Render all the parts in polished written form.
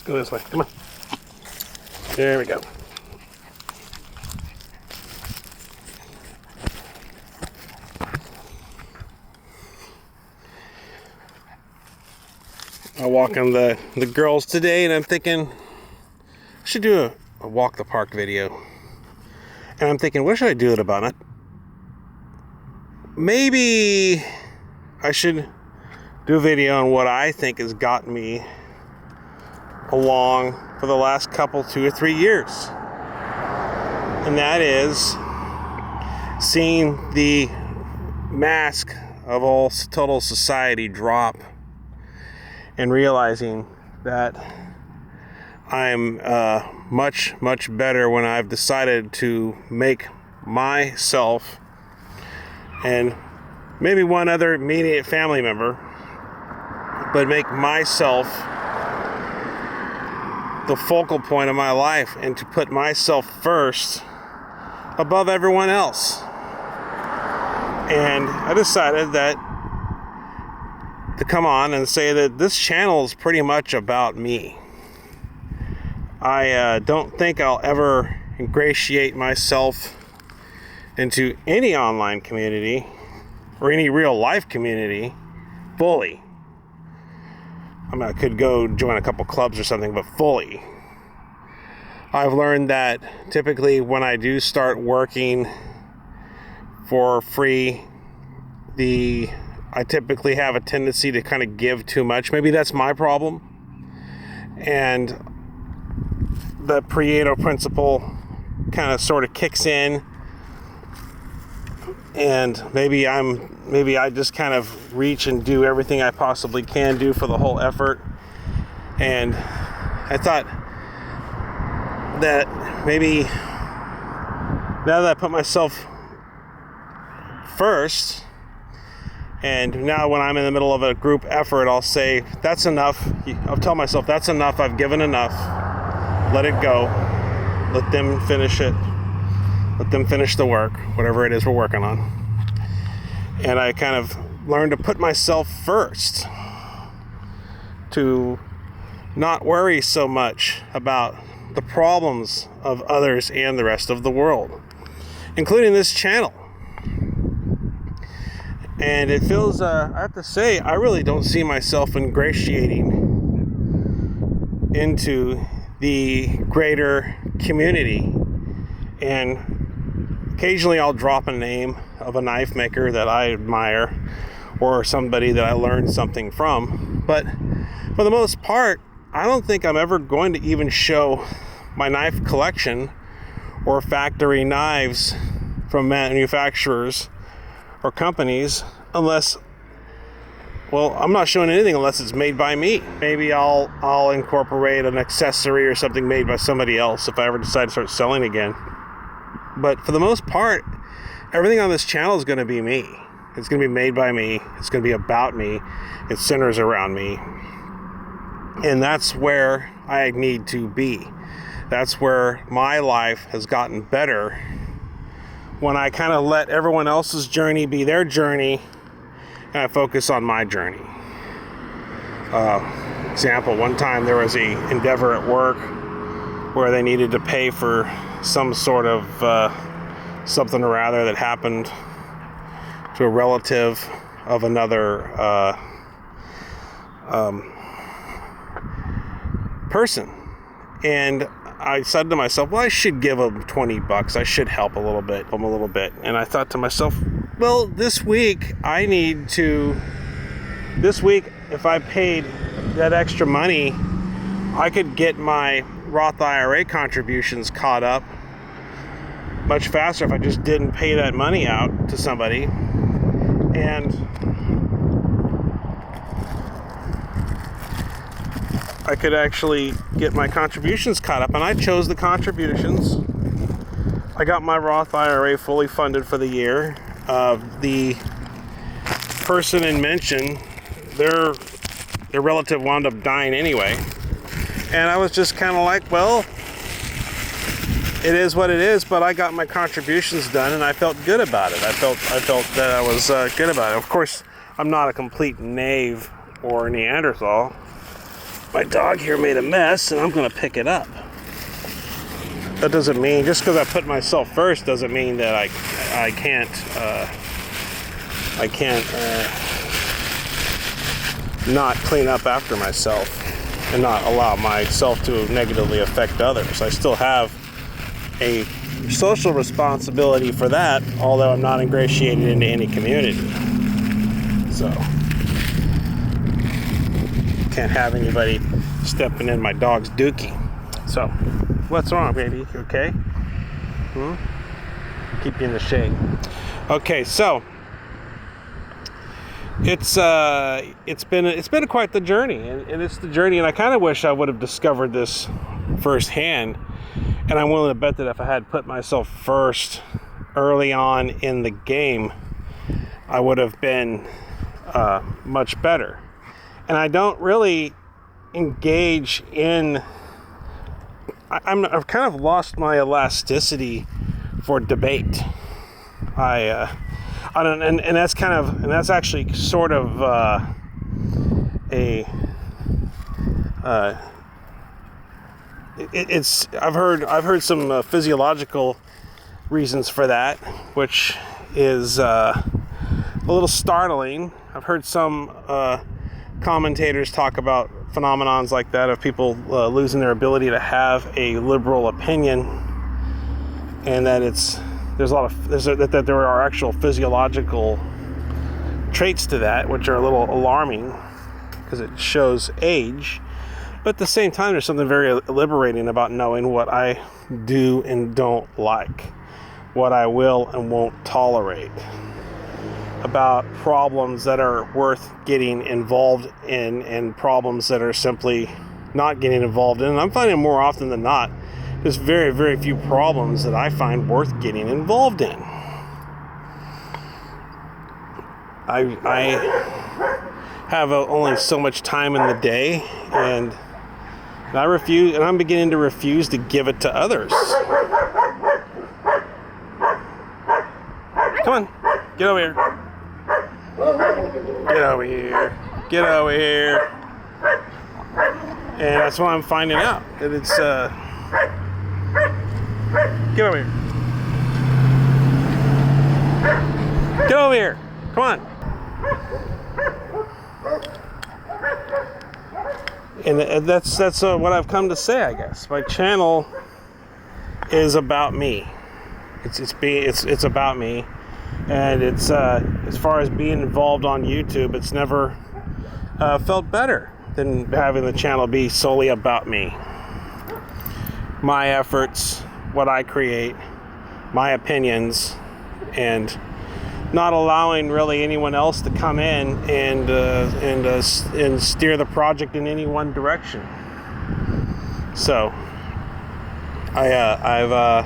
go this way. Come on. There we go. I'm walking the girls today, and I'm thinking I should do a walk the park video. And I'm thinking, what should I do it about it? Maybe I should do a video on what I think has gotten me along for the last couple, 2 or 3 years. And that is seeing the mask of all total society drop and realizing that I'm much, much better when I've decided to make myself and maybe one other immediate family member, but make myself the focal point of my life and to put myself first above everyone else. And I decided that to come on and say that this channel is pretty much about me. I don't think I'll ever ingratiate myself into any online community or any real life community fully. I mean, I could go join a couple clubs or something, but fully. I've learned that typically when I do start working for free, I typically have a tendency to kind of give too much. Maybe that's my problem. And the Pareto principle kind of sort of kicks in, and maybe I just kind of reach and do everything I possibly can do for the whole effort. And I thought that maybe now that I put myself first, and now when I'm in the middle of a group effort, I'll say, that's enough. I'll tell myself, that's enough. I've given enough. Let it go. Let them finish it. Let them finish the work, whatever it is we're working on. And I kind of learned to put myself first, to not worry so much about the problems of others and the rest of the world, including this channel. And it feels, I have to say, I really don't see myself ingratiating into the greater community. And occasionally I'll drop a name of a knife maker that I admire or somebody that I learned something from. But for the most part, I don't think I'm ever going to even show my knife collection or factory knives from manufacturers or companies unless, well, I'm not showing anything unless it's made by me. Maybe I'll incorporate an accessory or something made by somebody else if I ever decide to start selling again. But for the most part, everything on this channel is going to be me. It's going to be made by me. It's going to be about me. It centers around me. And that's where I need to be. That's where my life has gotten better, when I kind of let everyone else's journey be their journey and I focus on my journey. Example, one time there was a endeavor at work where they needed to pay for some sort of something or other that happened to a relative of another person. And I said to myself, well, I should give them $20. I should help them a little bit. And I thought to myself, well, this week, if I paid that extra money, I could get my Roth IRA contributions caught up much faster if I just didn't pay that money out to somebody. And I could actually get my contributions caught up, and I chose the contributions. I got my Roth IRA fully funded for the year. The person in mention, their relative wound up dying anyway, and I was just kind of like, well, it is what it is. But I got my contributions done, and I felt good about it. I felt that I was good about it. Of course, I'm not a complete knave or Neanderthal. my dog here made a mess and I'm going to pick it up. That doesn't mean, just because I put myself first doesn't mean that I can't not clean up after myself and not allow myself to negatively affect others. I still have a social responsibility for that, although I'm not ingratiated into any community. So can't have anybody stepping in my dog's dookie. So what's wrong, baby? You okay? Keep you in the shade. Okay, so it's been quite the journey, and it's the journey, and I kind of wish I would have discovered this firsthand. And I'm willing to bet that if I had put myself first early on in the game, I would have been much better. And I don't really engage in. I've kind of lost my elasticity for debate. I don't, and that's kind of, and that's actually sort of it's I've heard some physiological reasons for that, which is a little startling. I've heard some commentators talk about phenomenons like that of people losing their ability to have a liberal opinion, and that that there are actual physiological traits to that, which are a little alarming because it shows age. But at the same time, there's something very liberating about knowing what I do and don't like, what I will and won't tolerate, about problems that are worth getting involved in and problems that are simply not getting involved in. And I'm finding more often than not, there's very, very few problems that I find worth getting involved in. I have only so much time in the day, and I'm beginning to refuse to give it to others. Come on, get over here. Get over here. Get over here. And that's what I'm finding out. That it's, get over here. Get over here. Come on. And that's what I've come to say, I guess. My channel is about me. It's about me. And it's as far as being involved on YouTube, it's never felt better than having the channel be solely about me. My efforts, what I create, my opinions, and not allowing really anyone else to come in and steer the project in any one direction. So I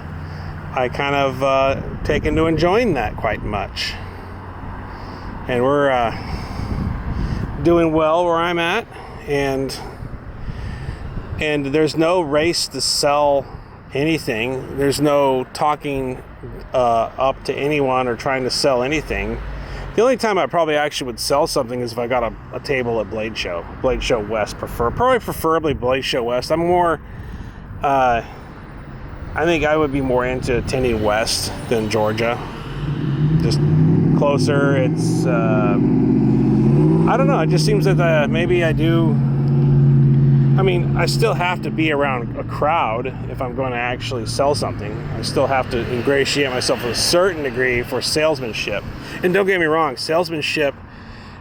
kind of taken to enjoying that quite much, and we're doing well where I'm at, and there's no race to sell anything. There's no talking up to anyone or trying to sell anything. The only time I probably actually would sell something is if I got a table at Blade Show West. Preferably Blade Show West. I'm more I think I would be more into attending West than Georgia. Just closer. It's I don't know. It just seems that maybe I do. I mean, I still have to be around a crowd if I'm going to actually sell something. I still have to ingratiate myself to a certain degree for salesmanship. And don't get me wrong, salesmanship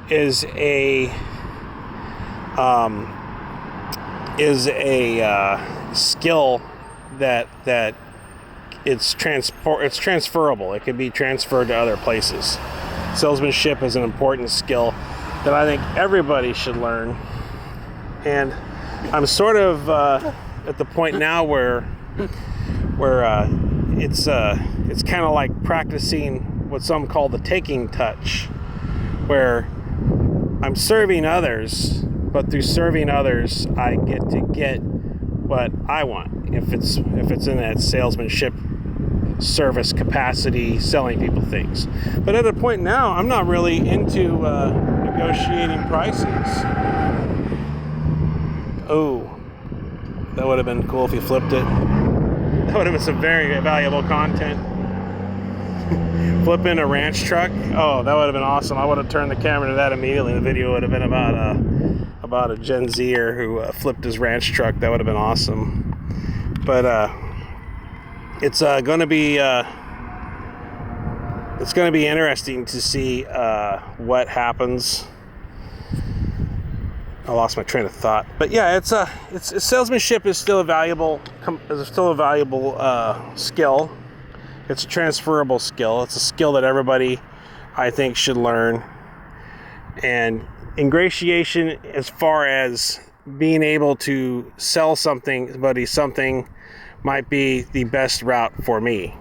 is a skill that it's transferable. It can be transferred to other places. Salesmanship is an important skill that I think everybody should learn. And I'm sort of at the point now where it's kind of like practicing what some call the taking touch, where I'm serving others, but through serving others, I get to get what I want. If it's in that salesmanship service capacity, selling people things. But at a point now, I'm not really into negotiating prices. Oh, that would have been cool if he flipped it. That would have been some very valuable content. Flipping a ranch truck. Oh, that would have been awesome. I would have turned the camera to that immediately. The video would have been about a Gen Zer who flipped his ranch truck. That would have been awesome. But it's going to be interesting to see what happens. I lost my train of thought. But yeah, it's salesmanship is still a valuable skill. It's a transferable skill. It's a skill that everybody, I think, should learn. And ingratiation, as far as being able to sell somebody something, might be the best route for me.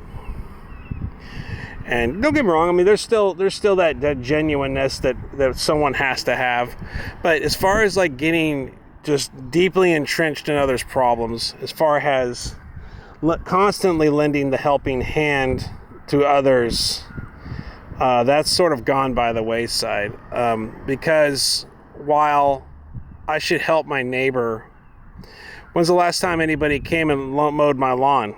And don't get me wrong, I mean, there's still that genuineness that someone has to have. But as far as like getting just deeply entrenched in others' problems, as far as constantly lending the helping hand to others, that's sort of gone by the wayside. Because while I should help my neighbor, when's the last time anybody came and mowed my lawn?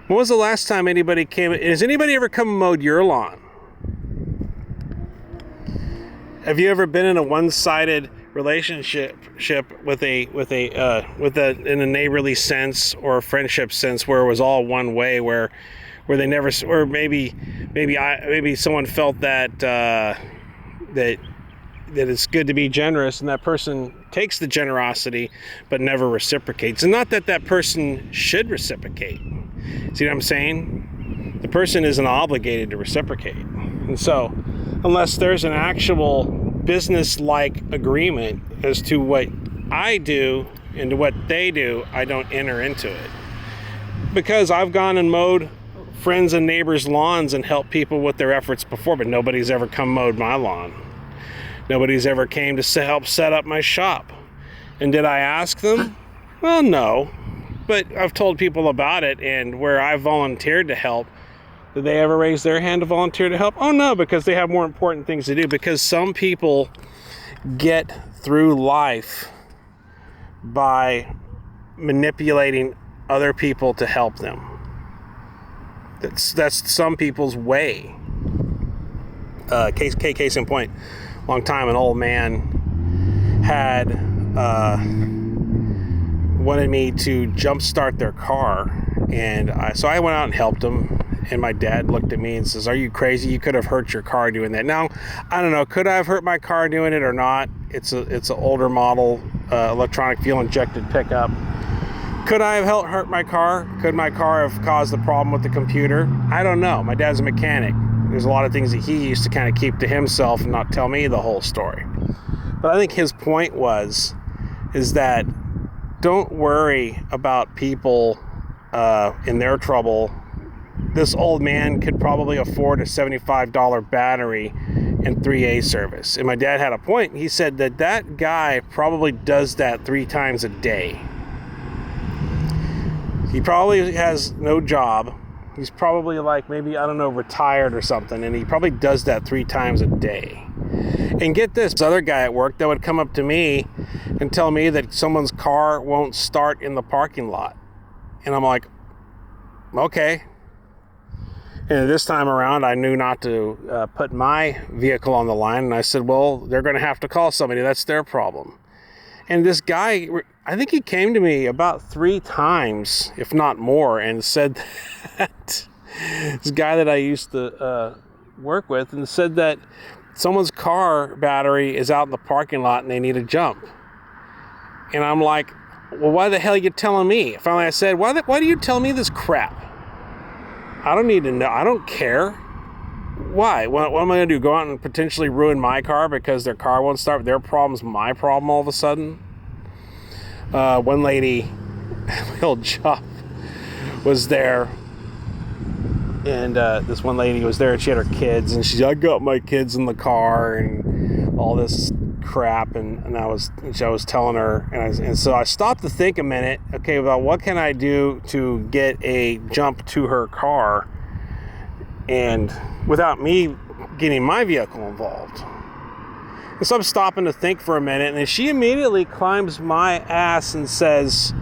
When was the last time anybody came? Has anybody ever come and mowed your lawn? Have you ever been in a one-sided relationship with a in a neighborly sense or a friendship sense where it was all one way, where they never, or maybe someone felt that that it's good to be generous, and that person takes the generosity but never reciprocates. And not that person should reciprocate. See what I'm saying? The person isn't obligated to reciprocate. And so, unless there's an actual business-like agreement as to what I do and to what they do, I don't enter into it. Because I've gone and mowed friends and neighbors' lawns and helped people with their efforts before, but nobody's ever come mowed my lawn. Nobody's ever came to help set up my shop. And did I ask them? Well, no. But I've told people about it, and where I volunteered to help, did they ever raise their hand to volunteer to help? Oh, no, because they have more important things to do. Because some people get through life by manipulating other people to help them. That's some people's way. Case in point, long time, an old man had wanted me to jumpstart their car, and so I went out and helped him. And my dad looked at me and says, "Are you crazy? You could have hurt your car doing that." Now, I don't know. Could I have hurt my car doing it or not? It's an older model electronic fuel injected pickup. Could I have hurt my car? Could my car have caused the problem with the computer? I don't know. My dad's a mechanic. There's a lot of things that he used to kind of keep to himself and not tell me the whole story. But I think his point is that don't worry about people in their trouble. This old man could probably afford a $75 battery and 3A service. And my dad had a point. He said that guy probably does that 3 times a day. He probably has no job. He's probably like maybe, I don't know, retired or something. And he probably does that 3 times a day. And get this other guy at work that would come up to me and tell me that someone's car won't start in the parking lot. And I'm like, okay. And this time around, I knew not to put my vehicle on the line. And I said, well, they're going to have to call somebody. That's their problem. And this guy, I think he came to me about 3 times, if not more, and said that this guy that I used to work with, and said that someone's car battery is out in the parking lot and they need a jump. And I'm like, well, why the hell are you telling me? Finally, I said, why do you tell me this crap? I don't need to know. I don't care. Why? What am I going to do? Go out and potentially ruin my car because their car won't start? Their problem's my problem all of a sudden? One lady, my old job, was there. And this one lady was there and she had her kids. And she's, I got my kids in the car and all this crap. And I was telling her. And so I stopped to think a minute. Okay, about what can I do to get a jump to her car? And without me getting my vehicle involved. And so I'm stopping to think for a minute, and then she immediately climbs my ass and says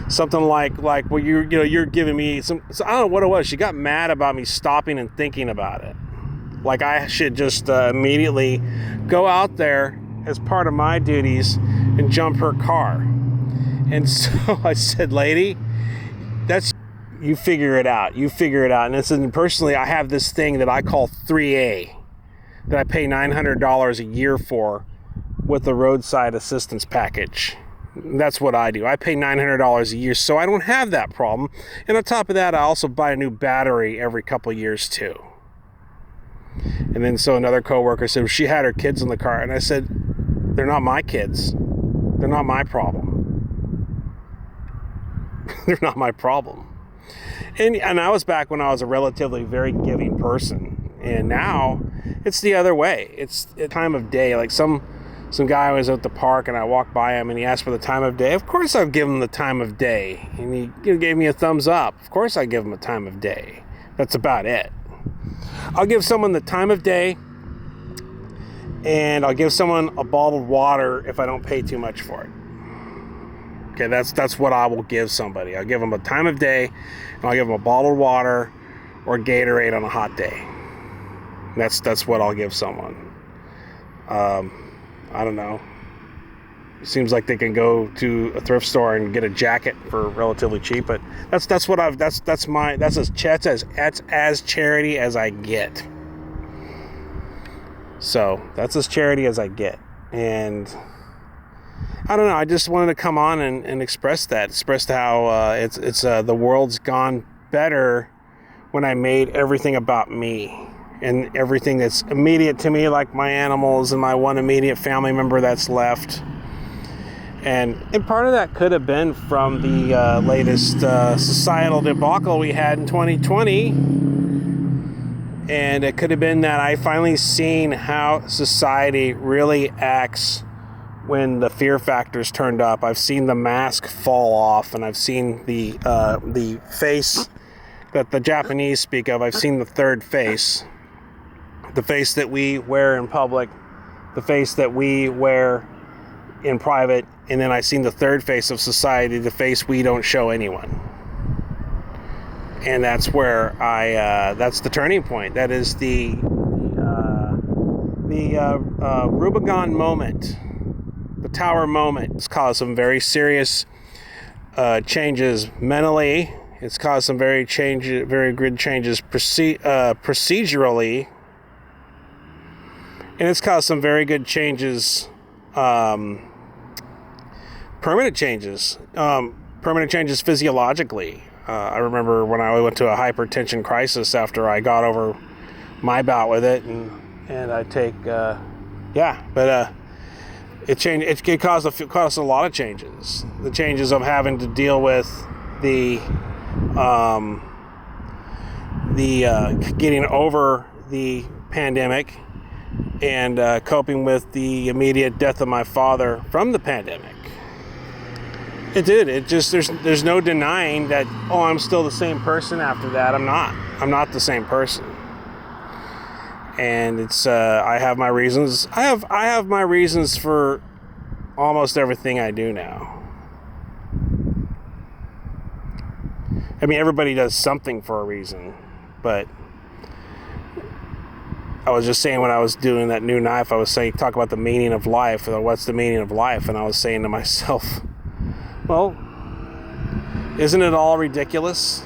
something like, well, you're giving me some, so I don't know what it was. She got mad about me stopping and thinking about it. Like I should just immediately go out there as part of my duties and jump her car. And so I said, lady, you figure it out. And it's, personally, I have this thing that I call 3A that I pay $900 a year for with the roadside assistance package. That's what I do. I pay $900 a year, so I don't have that problem. And on top of that, I also buy a new battery every couple of years too. And then so another coworker said, well, she had her kids in the car. And I said, they're not my kids. They're not my problem. They're not my problem. And I was back when I was a relatively very giving person. And now it's the other way. It's a time of day. Like some guy was at the park and I walked by him and he asked for the time of day. Of course I'll give him the time of day. And he gave me a thumbs up. Of course I give him a time of day. That's about it. I'll give someone the time of day, and I'll give someone a bottled water if I don't pay too much for it. Okay, that's what I will give somebody. I'll give them a time of day, and I'll give them a bottled water or Gatorade on a hot day. That's what I'll give someone. I don't know. It seems like they can go to a thrift store and get a jacket for relatively cheap, but that's as charity as I get. So that's as charity as I get. And I don't know, I just wanted to come on and express how it's the world's gone better when I made everything about me and everything that's immediate to me, like my animals and my one immediate family member that's left. And part of that could have been from the latest societal debacle we had in 2020. And it could have been that I finally seen how society really acts when the fear factor's turned up. I've seen the mask fall off, and I've seen the face that the Japanese speak of. I've seen the third face. The face that we wear in public, the face that we wear in private, and then I've seen the third face of society, the face we don't show anyone. And that's where that's the turning point. That is the Rubicon moment, the tower moment. It's caused some very serious changes mentally. It's caused some very good changes procedurally. And it's caused some very good changes, permanent changes physiologically. I remember when I went to a hypertension crisis after I got over my bout with it, and I take, it changed. It caused a lot of changes. The changes of having to deal with the getting over the pandemic and coping with the immediate death of my father from the pandemic. It did. It just there's no denying that. Oh, I'm still the same person after that. I'm not. I'm not the same person. And it's I have my reasons. I have my reasons for almost everything I do now. I mean, everybody does something for a reason, but I was just saying when I was doing that new knife, I was saying, talk about the meaning of life, or what's the meaning of life, and I was saying to myself, well, isn't it all ridiculous?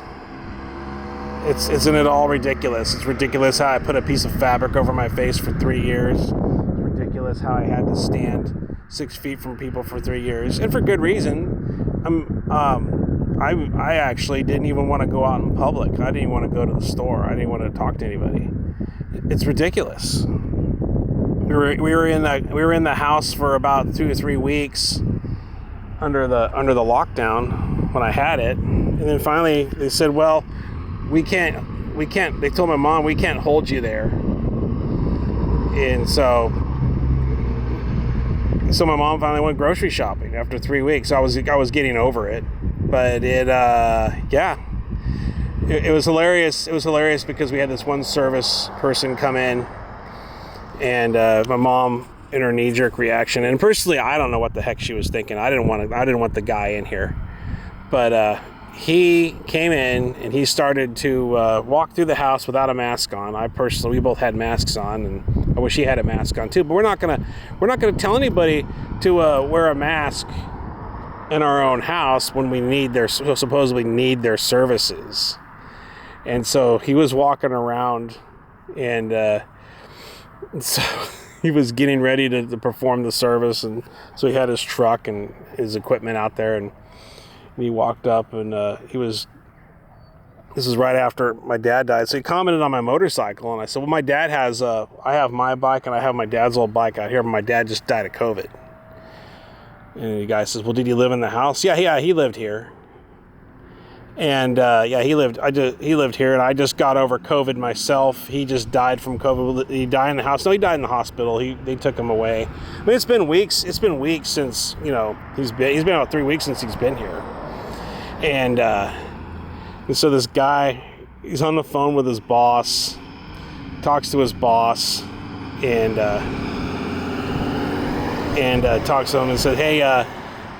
Isn't it all ridiculous? It's ridiculous how I put a piece of fabric over my face for 3 years. It's ridiculous how I had to stand 6 feet from people for 3 years, and for good reason. I actually didn't even want to go out in public. I didn't even want to go to the store. I didn't want to talk to anybody. It's ridiculous. We were in the house for about 2 or 3 weeks under the lockdown when I had it, and then finally they said, well, we can't. They told my mom, we can't hold you there. And so my mom finally went grocery shopping after 3 weeks. I was getting over it, but it was hilarious. It was hilarious because we had this one service person come in, and my mom in her knee-jerk reaction. And personally, I don't know what the heck she was thinking. I didn't want the guy in here. But he came in and he started to walk through the house without a mask on. We both had masks on, and I wish he had a mask on too. But we're not gonna tell anybody to wear a mask in our own house when we supposedly need their services. And so he was walking around, and so he was getting ready to perform the service, and so he had his truck and his equipment out there, and he walked up, and this is right after my dad died, so he commented on my motorcycle, and I said, well, my dad has I have my bike, and I have my dad's old bike out here, but my dad just died of COVID. And the guy says, well, did he live in the house? Yeah, he lived here. And he lived here, and I just got over COVID myself. He just died from COVID. He died in the house. No, he died in the hospital. They took him away. I mean, it's been weeks since, he's been about 3 weeks since he's been here. And so this guy, he's on the phone with his boss, talks to his boss, and talks to him and said, hey,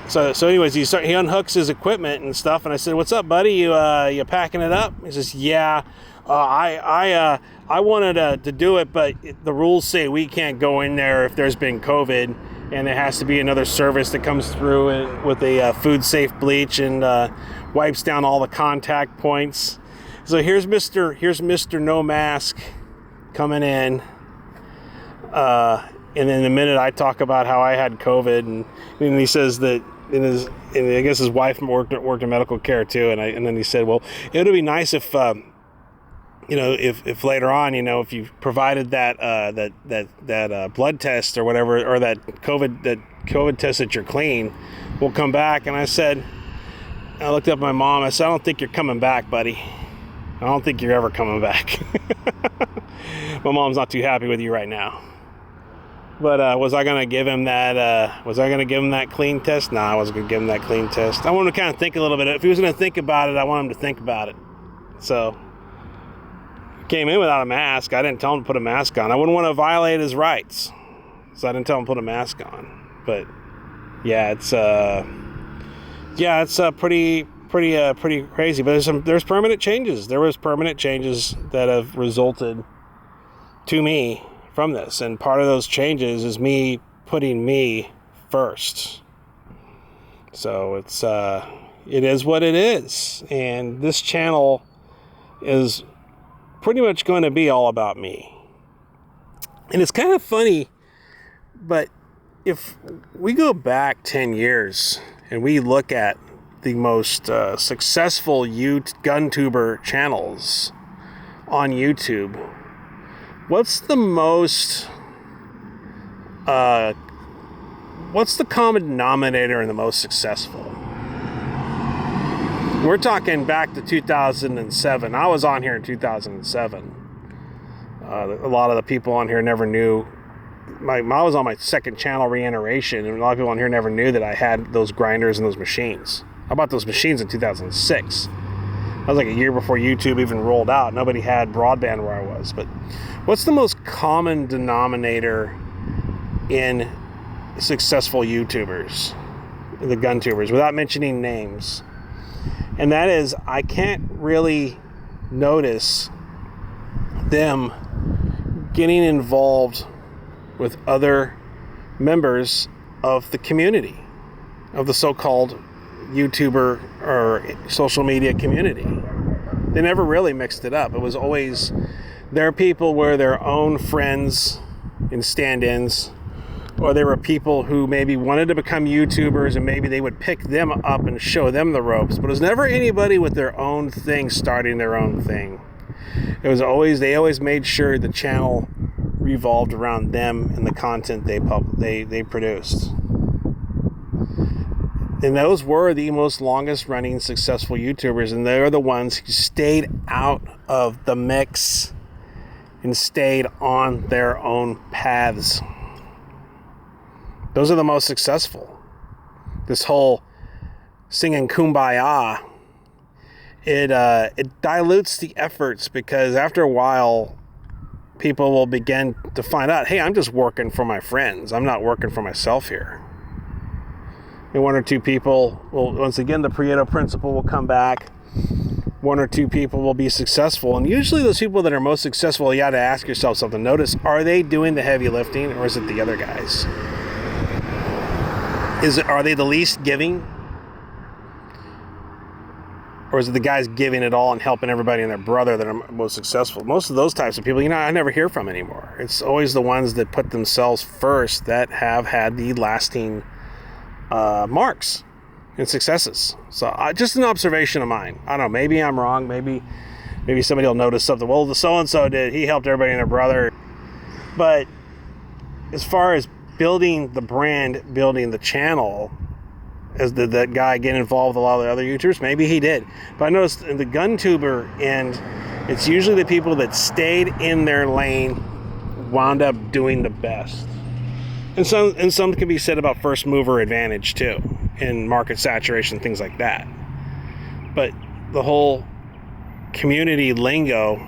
so anyways, he unhooks his equipment and stuff, and I said, what's up, buddy? You packing it up? He says, yeah, I wanted to do it, but the rules say we can't go in there if there's been COVID, and there has to be another service that comes through with a food safe bleach and wipes down all the contact points. So here's Mr. No Mask coming in, and then the minute I talk about how I had COVID, and he says that and I guess his wife worked in medical care too, and then he said, well, it would be nice if if later on, if you provided that blood test or whatever, or that COVID test that you're clean, we'll come back. And I looked up at my mom. I said, I don't think you're coming back, buddy. I don't think you're ever coming back. My mom's not too happy with you right now. But was I going to give him that clean test? No, I wasn't going to give him that clean test. I wanted to kind of think a little bit. If he was going to think about it, I want him to think about it. So he came in without a mask. I didn't tell him to put a mask on. I wouldn't want to violate his rights, so I didn't tell him to put a mask on. But yeah, it's pretty crazy. But there's permanent changes. There was permanent changes that have resulted to me from this, and part of those changes is me putting me first. So it is what it is, and this channel is pretty much going to be all about me. And it's kind of funny, but if we go back 10 years and we look at the most successful gun-tuber channels on YouTube, what's the common denominator in the most successful? We're talking back to 2007. I was on here in 2007. A lot of the people on here never knew. I was on my second channel, Reiteration, and a lot of people on here never knew that I had those grinders and those machines. I bought those machines in 2006. That was like a year before YouTube even rolled out. Nobody had broadband where I was. But what's the most common denominator in successful YouTubers, the gun tubers, without mentioning names? And that is, I can't really notice them getting involved with other members of the community, of the so-called YouTuber or social media community. They never really mixed it up. It was always, their people were their own friends and stand-ins, or there were people who maybe wanted to become YouTubers and maybe they would pick them up and show them the ropes, but it was never anybody with their own thing starting their own thing. It was always, they always made sure the channel revolved around them and the content they produced. And those were the most longest running successful YouTubers, and they're the ones who stayed out of the mix and stayed on their own paths. Those are the most successful. This whole singing Kumbaya, it dilutes the efforts, because after a while, people will begin to find out, hey, I'm just working for my friends. I'm not working for myself here. And one or two people will, once again, the Pareto principle will come back. One or two people will be successful. And usually those people that are most successful, you got to ask yourself something. Notice, are they doing the heavy lifting, or is it the other guys? Are they the least giving? Or is it the guys giving it all and helping everybody and their brother that are most successful? Most of those types of people, I never hear from anymore. It's always the ones that put themselves first that have had the lasting marks and successes. So just an observation of mine. I don't know, maybe I'm wrong. Maybe somebody will notice something. Well, the so-and-so did. He helped everybody and their brother. But as far as building the brand, building the channel, as did that guy get involved with a lot of the other YouTubers? Maybe he did. But I noticed in the GunTuber end, it's usually the people that stayed in their lane wound up doing the best. And some can be said about first mover advantage too, in market saturation, things like that. But the whole community lingo,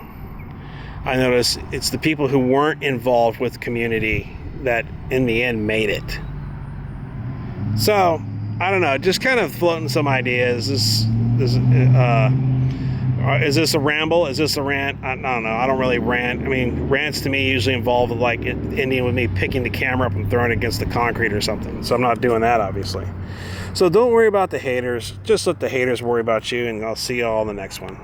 I notice it's the people who weren't involved with community that in the end made it. So I don't know, just kind of floating some ideas. Is this a ramble? Is this a rant? I don't know. I don't really rant. I mean, rants to me usually involve like ending with me picking the camera up and throwing it against the concrete or something. So I'm not doing that, obviously. So don't worry about the haters. Just let the haters worry about you, and I'll see you all in the next one.